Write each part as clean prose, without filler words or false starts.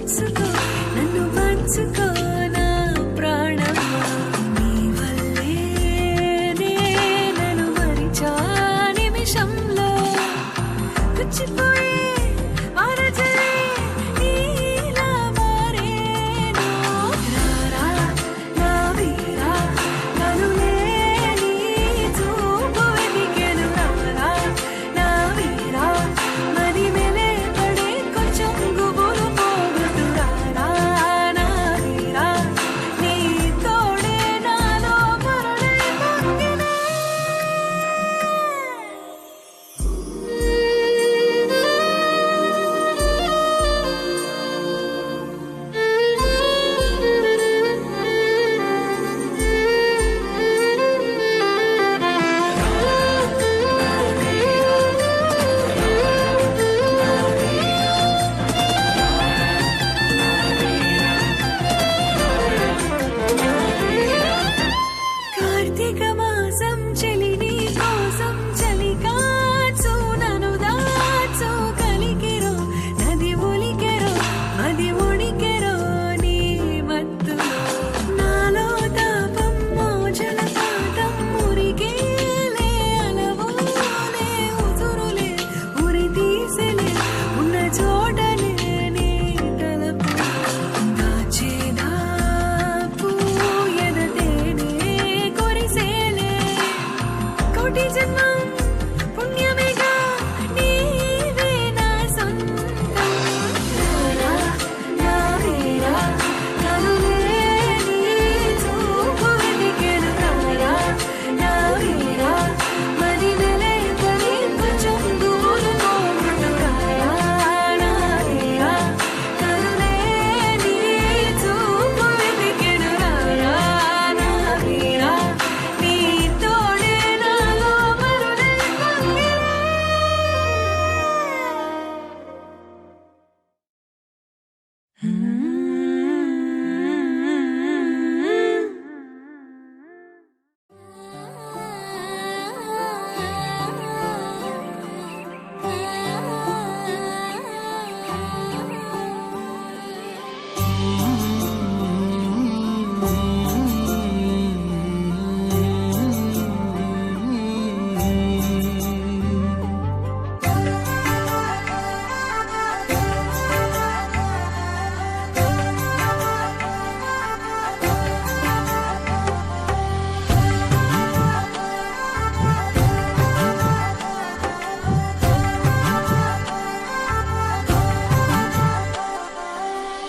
ఉంచుకో నన్ను పంచుకో నా ప్రాణమా నీ వల్లే నేను మరిచా నిమిషంలో కుచ్చిపోయే వారజలే నీలా మారేను రారా నా వీరా కనులే నీ చూపు వెతికెను రారా నా వీరా మది మెలే పడే కొంచెం గుబులు పోగొట్టు రారా నా వీరా నీ తోడే నాలో మరలే పొంగినే కార్తీక మాసం చలి నీ కోసం చలి కాచు నన్ను దాచు కలికెరో నది ఒలికెరో మది ఒడికెరో నీ మత్తులో నాలో తాపం మోజల పాతం మురిగేలే అలవోలే ఉసురులే ఉరి తీసెలే ఉన్న చోటనే నీ తలపు దాచేదా పూయదతేనే కొరిసేలే కోటి జన్మం పుణ్యమేగా నీవే నా సొంతం రారా నా వీరా కనులే నీ చూపు వెతికెను రారా నా వీరా మది మెలే పడి కొంచెం దూరం పోగొట్టు రారా నా వీరా కనులే నీ చూపు వెతికెను రారా నా వీరా నీ తోడే నాలో మరులే పొంగినే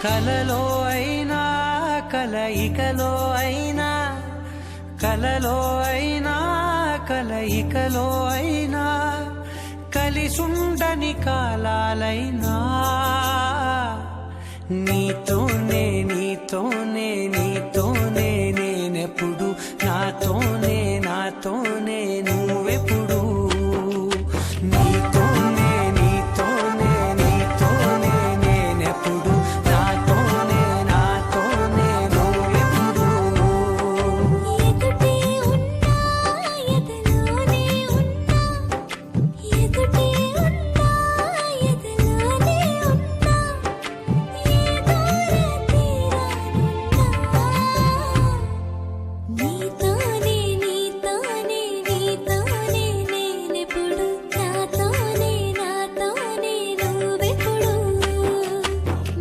కలలో అయినా కలయికలో అయినా కలలో అయినా కలయికలో అయినా కలిసుండని కాలాలైనా నీతోనే నీతోనే నీతోనే నేనెప్పుడు నాతోనే నాతోనే నువ్వెప్పుడు నీతోనే నీతోనే నీతోనే నేనెప్పుడు నాతోనే నాతోనే నువ్వెప్పుడు ఎదుటే ఉన్నా ఎదలోనే ఉన్నా ఎదుటే ఉన్నా ఎదలోనే ఉన్నా ఏ దూర తీరానున్నా నీతోనే నీతోనే నీతోనే నేనెప్పుడు నాతోనే నాతోనే నువ్వెప్పుడు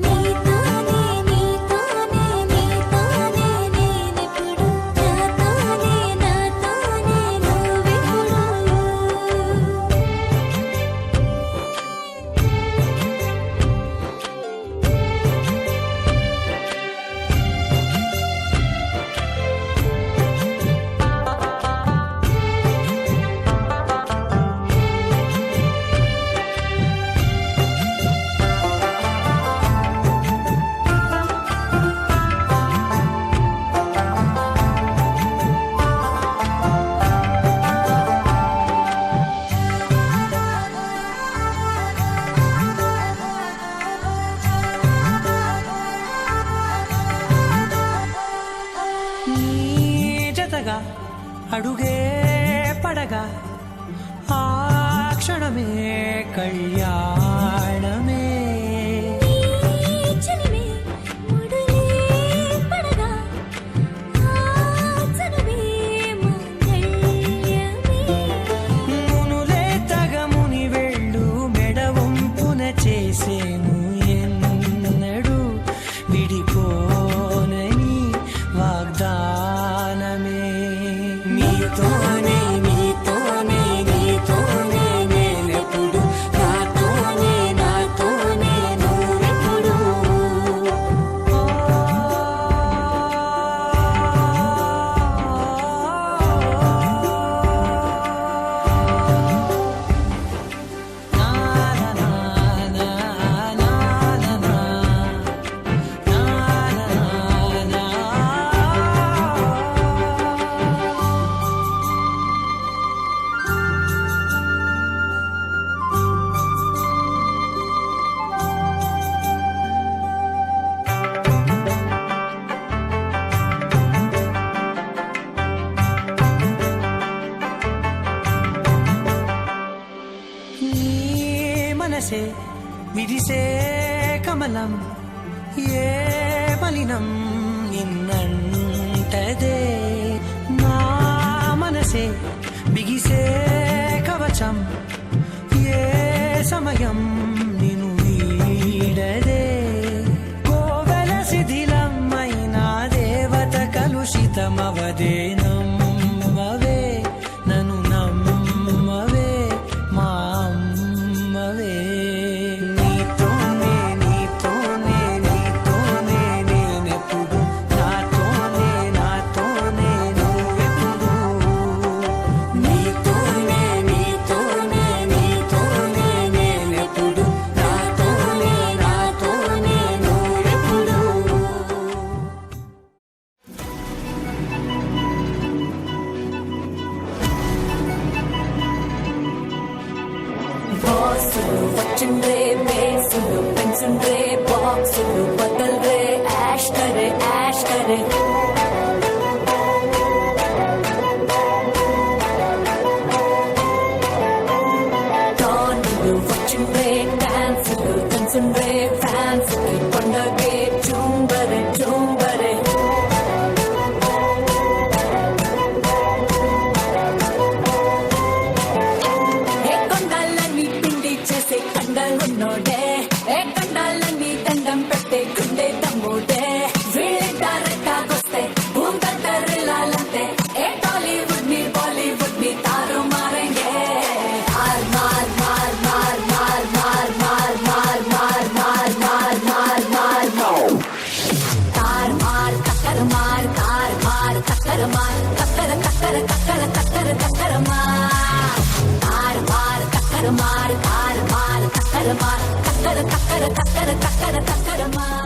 నీతోనే నీతోనే నీతోనే నేనెప్పుడు నాతోనే నాతోనే జతగా అడుగే పడగా ఆ క్షణమే కళ్యాణమే చలిమే కమలం ఏ మలినం నిన్నంటదే నా మనసే బిగిసే కవచం ఏ సమయం నిన్ను వీడదే కోవెల శిథిలమైన దేవత కలుషితమవదే నమ్మవే నన్ను నమ్మవే మా అమ్మవే నీతోనే నీతోనే నీతోనే నేనెప్పుడు నాతోనే నాతోనే నువ్వెప్పుడు నీతోనే నీతోనే నీతోనే నేనెప్పుడు నాతోనే నాతోనే నువ్వెప్పుడు బాసులు వచ్చిండ్రే బేసులు పెన్సుండ్రే బాక్సులు బదల్రే యాష్కరే యాష్కరే టానులు వచ్చిండ్రే డాన్సులు పెన్సుండ్రే ఫ్యాన్స్ పండగే చూంబరే చూంబరే ఏ కొండాలని పిండి చేసే కండలున్నోడే ఏ కండాలని దండం పెట్టే గుండె తమ్ముడే వీళ్ళిద్దరెట్టాగొస్తే భూంతరిల్లాలంటే ఏ టాలీవుడ్ ని బాలీవుడ్ ని తారు మారేంగే మార్ మార్ మార్ మార్ మార్ మార్ మార్ మార్ మార్ మార్ మార్ మార్ మార్ తార్ మార్ కక్కర మార్ తార్ మార్ కక్కర మార్ కక్కర కక్కర కక్కర కక్కర కక్కర మార్ తార్ మార్ కక్కర మార్ తార్ మార్ కక్కర మార్ కక్కర కక్కర కక్కర కక్కర కక్కర మార్